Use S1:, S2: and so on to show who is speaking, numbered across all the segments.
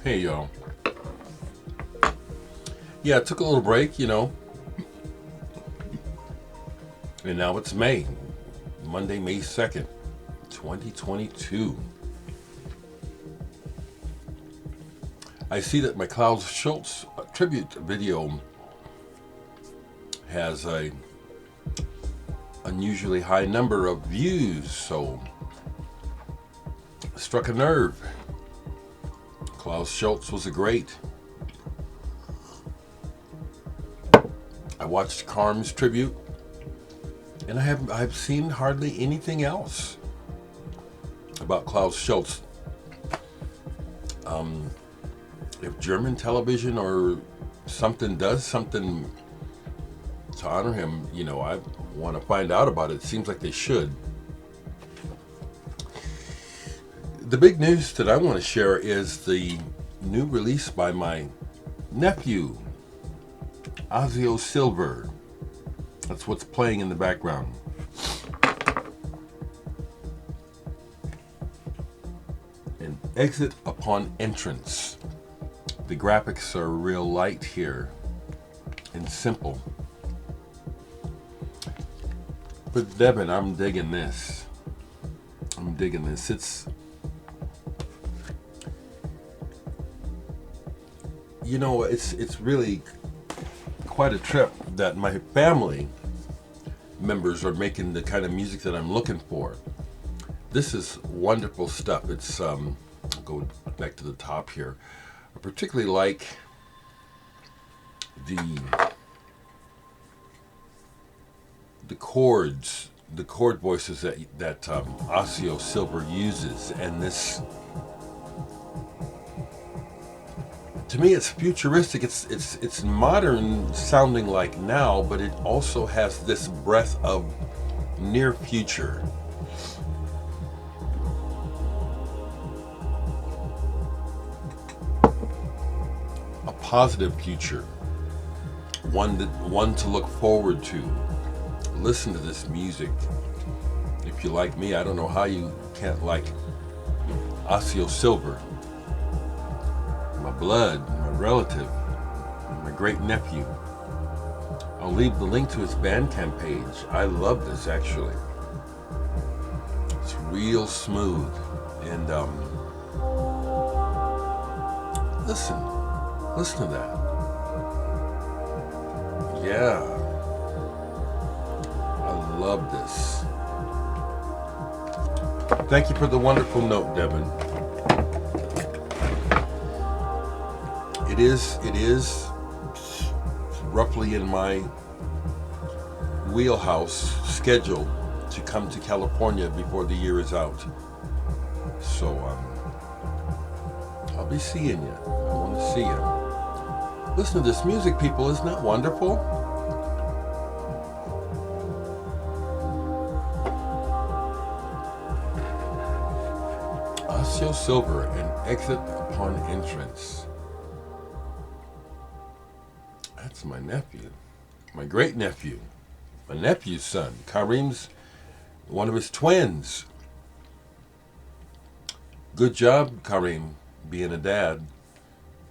S1: Hey, y'all. Yeah, I took a little break, and now it's May. Monday, May 2nd, 2022. I see that my Klaus Schultz tribute video has a unusually high number of views, so struck a nerve. Klaus Schultz was a great. I watched Carm's tribute, and I've seen hardly anything else about Klaus Schultz. If German television or something does something to honor him, I want to find out about it. It seems like they should. The big news that I want to share is the new release by my nephew, Asio Silver. That's what's playing in the background. An exit upon entrance. The graphics are real light here and simple. But Devin, I'm digging this. It's really quite a trip that my family members are making the kind of music that I'm looking for. This is wonderful stuff. It's I'll go back to the top here. I particularly like the chords, the chord voices that Asio Silver uses, and this, to me, it's futuristic. It's modern sounding like now, but it also has this breath of near future. A positive future. One to look forward to. Listen to this music. If you like me, I don't know how you can't like Asio Silver. My blood, my relative, my great nephew. I'll leave the link to his Bandcamp page. I love this, actually. It's real smooth. And listen to that. Yeah, I love this. Thank you for the wonderful note, Devin. It is roughly in my wheelhouse schedule to come to California before the year is out. So I'll be seeing you. I want to see you. Listen to this music, people. Isn't that wonderful? Asio Silver, an exit upon entrance. That's my nephew, my great nephew, my nephew's son. Kareem's one of his twins. Good job, Kareem, being a dad,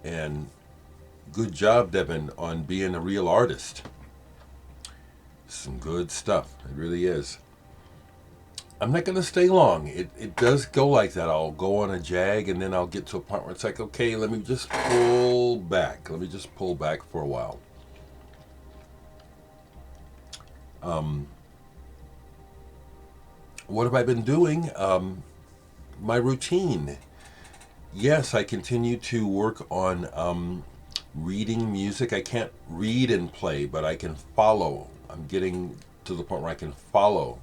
S1: and good job, Devin, on being a real artist. Some good stuff. It really is. I'm not going to stay long. It does go like that. I'll go on a jag, and then I'll get to a point where it's like, okay, let me just pull back. Let me just pull back for a while. What have I been doing? My routine. Yes, I continue to work on reading music. I can't read and play, but I can follow. I'm getting to the point where I can follow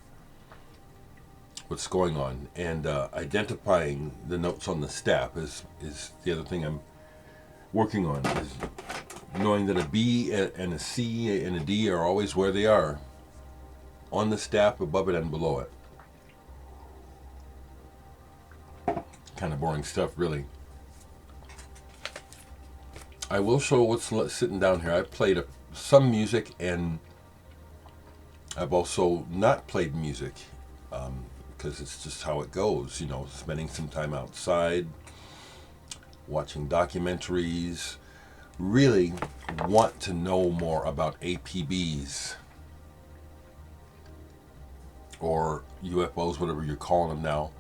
S1: what's going on, and identifying the notes on the staff is the other thing I'm working on, is knowing that a B and a C and a D are always where they are, on the staff, above it and below it. Kind of boring stuff, really. I will show what's sitting down here. I've played some music, and I've also not played music, because it's just how it goes, spending some time outside, watching documentaries, really want to know more about APBs or UFOs, whatever you're calling them now.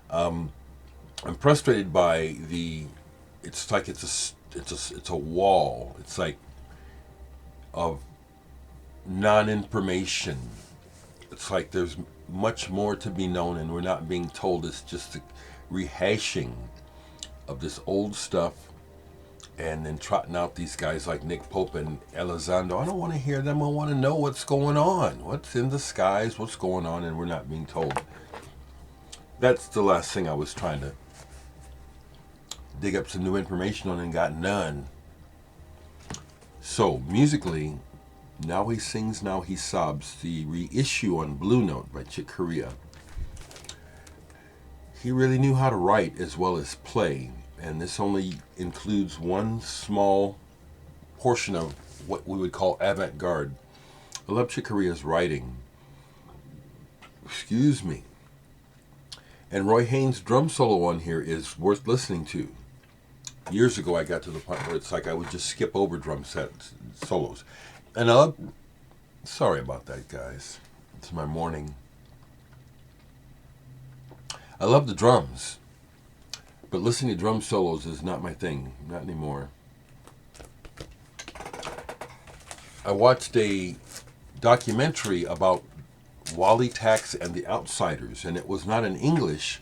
S1: I'm frustrated by it's like it's a wall. It's like of non-information. It's like there's much more to be known and we're not being told. It's just a rehashing of this old stuff and then trotting out these guys like Nick Pope and Elizondo. I don't want to hear them. I want to know what's going on. What's in the skies, what's going on, and we're not being told. That's the last thing I was trying to dig up some new information on and got none. So, musically, Now He Sings, Now He Sobs, the reissue on Blue Note by Chick Corea. He really knew how to write as well as play, and this only includes one small portion of what we would call avant-garde. I love Chick Corea's writing. Excuse me. And Roy Haynes' drum solo on here is worth listening to. Years ago, I got to the point where it's like I would just skip over drum solos. And sorry about that, guys. It's my morning. I love the drums, but listening to drum solos is not my thing. Not anymore. I watched a documentary about Wally Tax and the Outsiders, and it was not in English,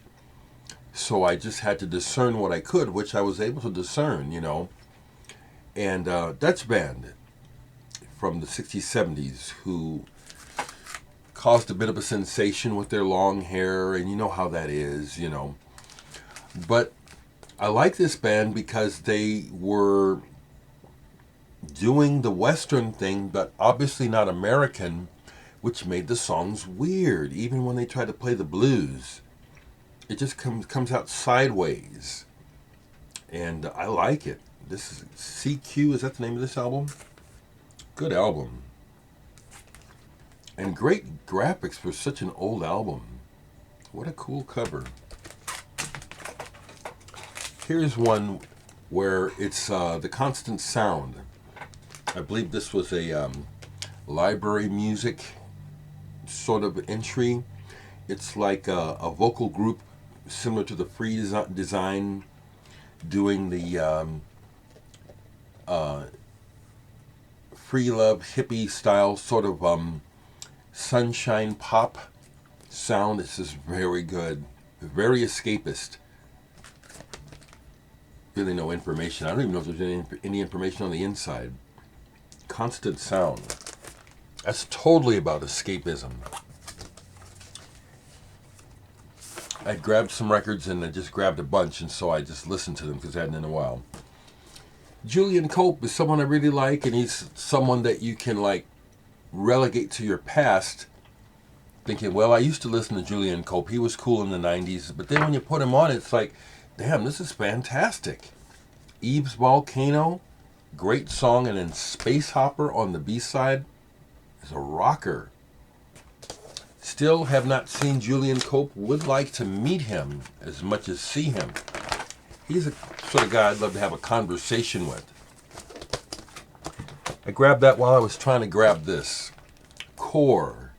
S1: so I just had to discern what I could, which I was able to discern, you know. And Dutch band from the 60s, 70s, who caused a bit of a sensation with their long hair, and you know how that is, you know. But I like this band because they were doing the Western thing, but obviously not American, which made the songs weird. Even when they try to play the blues, it just comes out sideways. And I like it. This is CQ, is that the name of this album? Good album. And great graphics for such an old album. What a cool cover. Here's one where it's The Constant Sound. I believe this was a library music sort of entry. It's like a vocal group similar to the Free Design doing the free love hippie style sort of sunshine pop sound. This is very good, very escapist. Really no information. I don't even know if there's any information on the inside. Constant Sound. That's totally about escapism. I grabbed some records and I just grabbed a bunch, and so I just listened to them because I hadn't in a while. Julian Cope is someone I really like, and he's someone that you can like relegate to your past, thinking, well, I used to listen to Julian Cope. He was cool in the 90s, but then when you put him on, it's like, damn, this is fantastic. Eve's Volcano, great song, and then Space Hopper on the B-side is a rocker. Still have not seen Julian Cope. Would like to meet him as much as see him. He's a sort of guy I'd love to have a conversation with. I grabbed that while I was trying to grab this. Core.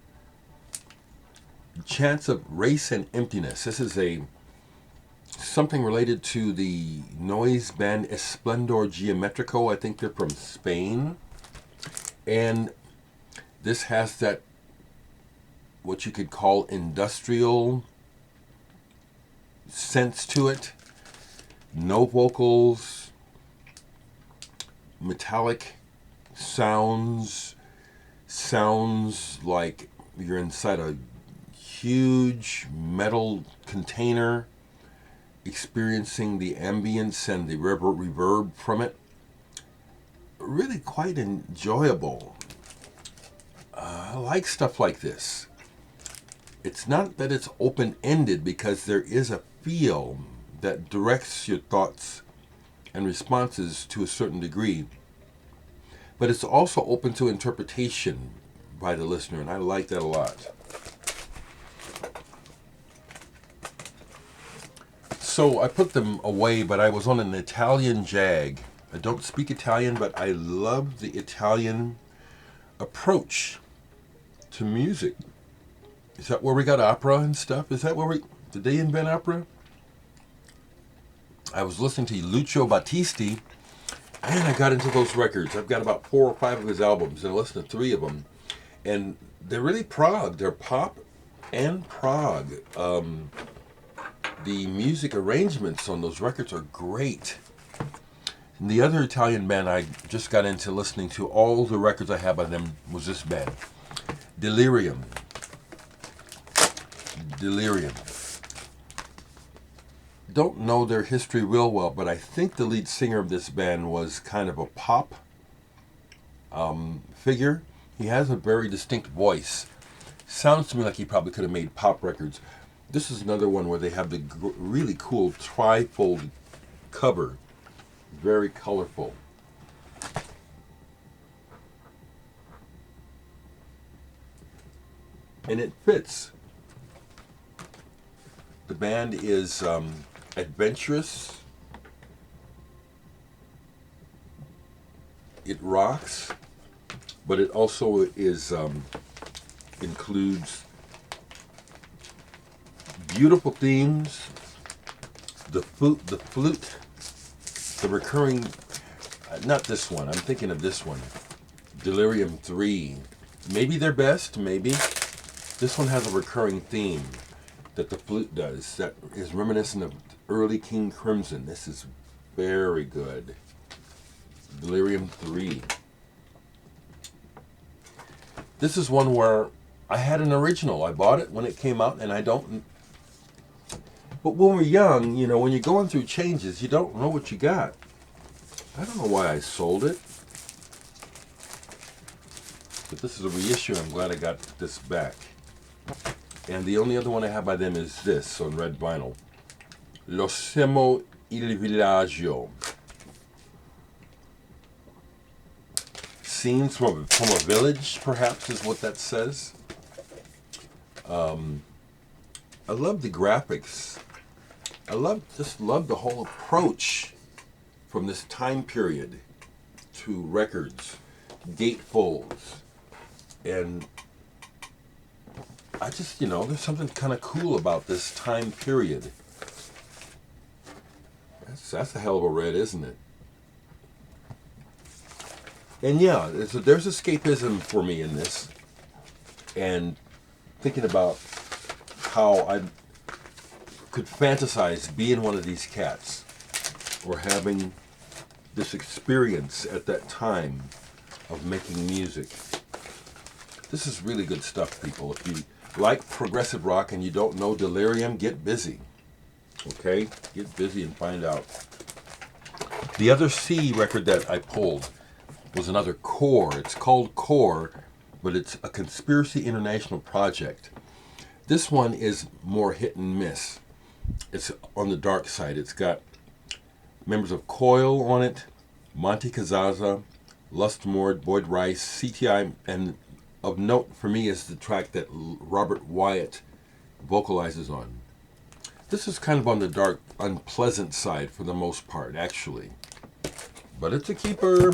S1: Chants of Race and Emptiness. This is something related to the noise band Splendor Geometrico. I think they're from Spain. And this has that, what you could call industrial sense to it. No vocals, metallic sounds like you're inside a huge metal container, experiencing the ambience and the reverb from it. Really quite enjoyable. I like stuff like this. It's not that it's open-ended, because there is a feel that directs your thoughts and responses to a certain degree, but it's also open to interpretation by the listener, and I like that a lot. So I put them away, but I was on an Italian jag. I don't speak Italian, but I love the Italian approach to music. Is that where we got opera and stuff? Is that where did they invent opera? I was listening to Lucio Battisti, and I got into those records. I've got about 4 or 5 of his albums, and I listened to 3 of them. And they're really prog. They're pop and prog. The music arrangements on those records are great. And the other Italian band I just got into listening to, all the records I have by them, was this band. Delirium. Delirium. Don't know their history real well, but I think the lead singer of this band was kind of a pop figure. He has a very distinct voice. Sounds to me like he probably could have made pop records. This is another one where they have the really cool trifold cover. Very colorful. And it fits. The band is adventurous. It rocks, but it also is includes beautiful themes. The flute, the recurring. Not this one. I'm thinking of this one, Delirium 3. Maybe their best. Maybe this one has a recurring theme that the flute does that is reminiscent of early King Crimson. This is very good. Delirium 3. This is one where I had an original. I bought it when it came out, and I don't. But when we're young, you know, when you're going through changes, you don't know what you got. I don't know why I sold it. But this is a reissue. I'm glad I got this back. And the only other one I have by them is this on red vinyl. Lo Scemo il Villaggio. Scenes from a village, perhaps, is what that says. I love the graphics. I just love the whole approach from this time period to records, gatefolds, and I just, you know, there's something kind of cool about this time period. That's a hell of a red, isn't it? And yeah, there's escapism for me in this. And thinking about how I could fantasize being one of these cats or having this experience at that time of making music. This is really good stuff, people. If you like progressive rock and you don't know Delirium, get busy. Okay? Get busy and find out. The other C record that I pulled was another Core. It's called Core, but it's a Conspiracy International project. This one is more hit and miss. It's on the dark side. It's got members of Coil on it, Monty Kazaza, Lustmord, Boyd Rice, CTI, and of note for me is the track that Robert Wyatt vocalizes on. This is kind of on the dark, unpleasant side for the most part, actually. But it's a keeper.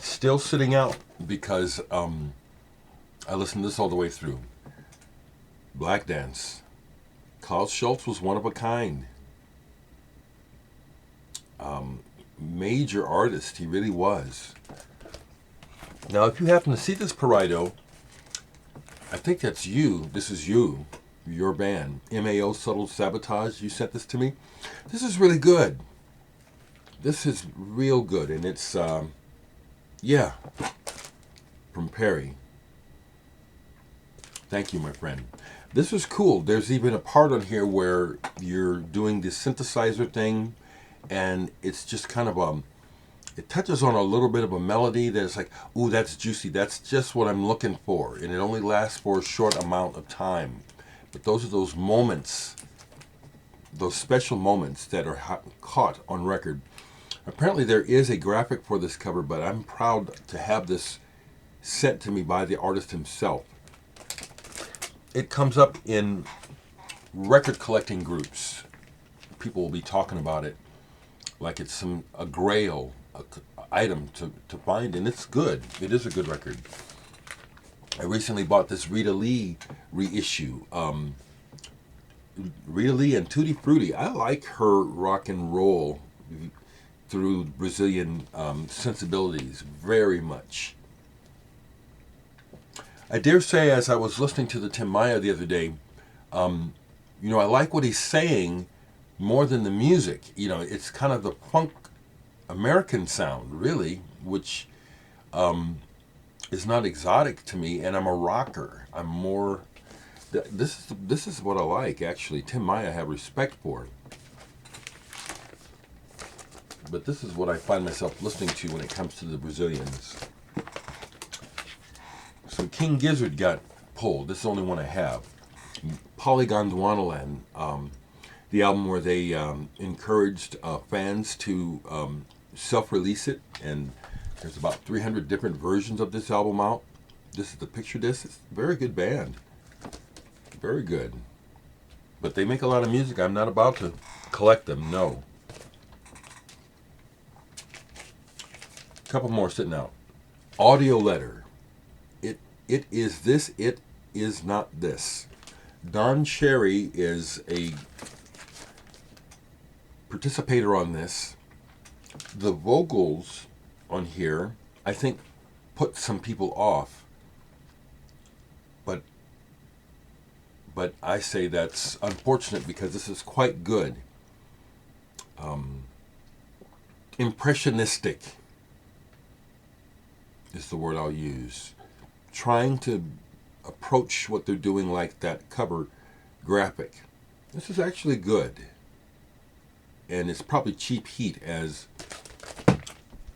S1: Still sitting out because I listened to this all the way through. Black Dance. Klaus Schultz was one of a kind. Major artist, he really was. Now, if you happen to see this Paraido, I think that's you. This is you, your band. M.A.O. Subtle Sabotage, you sent this to me. This is really good. This is real good, and it's, yeah, from Perry. Thank you, my friend. This is cool. There's even a part on here where you're doing the synthesizer thing, and it's just kind of it touches on a little bit of a melody that's like, ooh, that's juicy. That's just what I'm looking for. And it only lasts for a short amount of time. But those are those moments, those special moments that are caught on record. Apparently there is a graphic for this cover, but I'm proud to have this sent to me by the artist himself. It comes up in record collecting groups. People will be talking about it like it's a grail item to find, and it's good. It is a good record. I recently bought this Rita Lee reissue. Rita Lee and Tutti Frutti. I like her rock and roll through Brazilian sensibilities very much. I dare say, as I was listening to the Tim Maia the other day, I like what he's saying more than the music. It's kind of the funk American sound, really, which is not exotic to me, and I'm a rocker. I'm more... This is what I like, actually. Tim Maia I have respect for. But this is what I find myself listening to when it comes to the Brazilians. So King Gizzard got pulled. This is the only one I have. Polygondwanaland, the album where they encouraged fans to self-release it, and there's about 300 different versions of this album out. This is the picture disc. It's a very good band. Very good. But they make a lot of music. I'm not about to collect them, no. A couple more sitting out. Audio Letter. It is this, it is not this. Don Cherry is a participator on this. The vocals on here, I think, put some people off. But I say that's unfortunate because this is quite good. Impressionistic is the word I'll use. Trying to approach what they're doing like that cover graphic. This is actually good. And it's probably cheap heat, as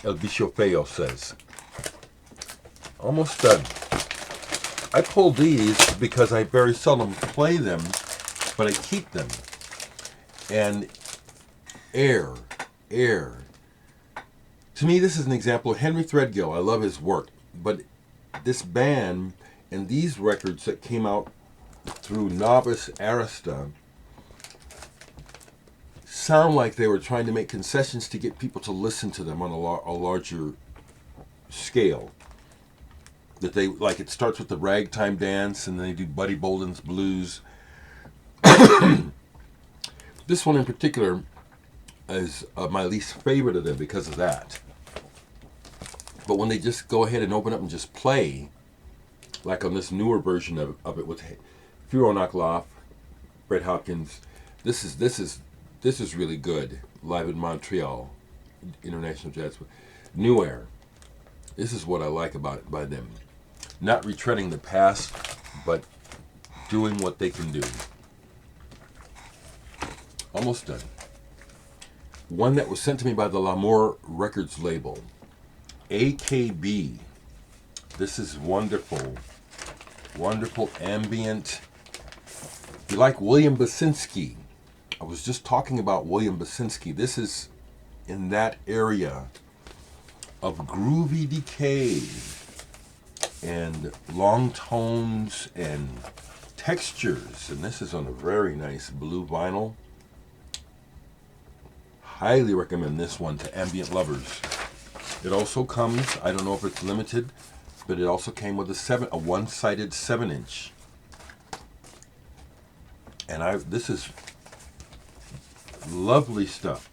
S1: El Bicho Feo says. Almost done. I pull these because I very seldom play them, but I keep them. And Air. To me, this is an example of Henry Threadgill. I love his work. But this band and these records that came out through Novice Arista sound like they were trying to make concessions to get people to listen to them on a larger scale. That they, like, it starts with the ragtime dance, and then they do Buddy Bolden's blues. This one in particular is my least favorite of them because of that. But when they just go ahead and open up and just play, like on this newer version of it with Furo Naklaff, Fred Hopkins, this is really good. Live in Montreal, International Jazz. New Air. This is what I like about it by them. Not retreading the past, but doing what they can do. Almost done. One that was sent to me by the L'Amour Records label. AKB. This is wonderful. Wonderful ambient. If you like William Basinski, I was just talking about William Basinski. This is in that area of groovy decay and long tones and textures. And this is on a very nice blue vinyl. Highly recommend this one to ambient lovers. It also comes, I don't know if it's limited, but it also came with a one-sided 7-inch. And this is lovely stuff.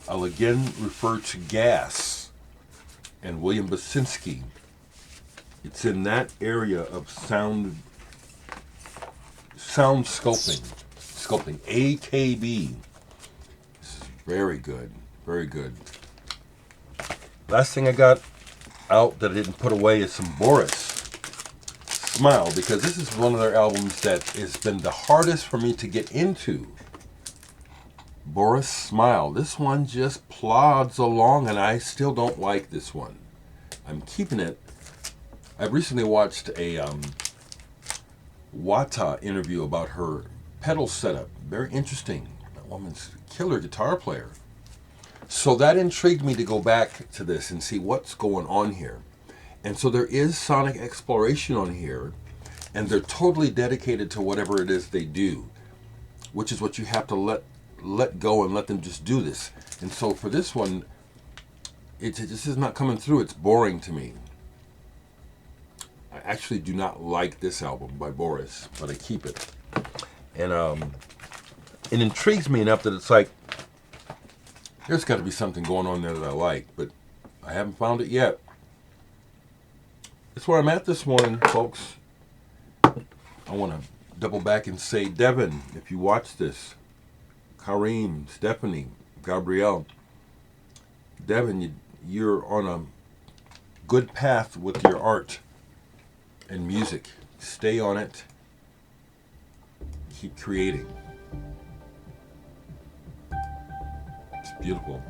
S1: I'll again refer to Gas and William Basinski. It's in that area of sound sculpting. AKB. This is very good. Very good. Last thing I got out that I didn't put away is some Boris Smile, because this is one of their albums that has been the hardest for me to get into. Boris Smile. This one just plods along, and I still don't like this one. I'm keeping it. I recently watched a Wata interview about her pedal setup. Very interesting. That woman's a killer guitar player. So that intrigued me to go back to this and see what's going on here. And so there is sonic exploration on here, and they're totally dedicated to whatever it is they do. which is what you have to let go and let them just do this. And so for this one, this is not coming through. It's boring to me. I actually do not like this album by Boris, but I keep it. And it intrigues me enough that it's like, there's got to be something going on there that I like, but I haven't found it yet. That's where I'm at this morning, folks. I want to double back and say, Devin, if you watch this, Kareem, Stephanie, Gabrielle, Devin, you're on a good path with your art and music. Stay on it. Keep creating. It's beautiful.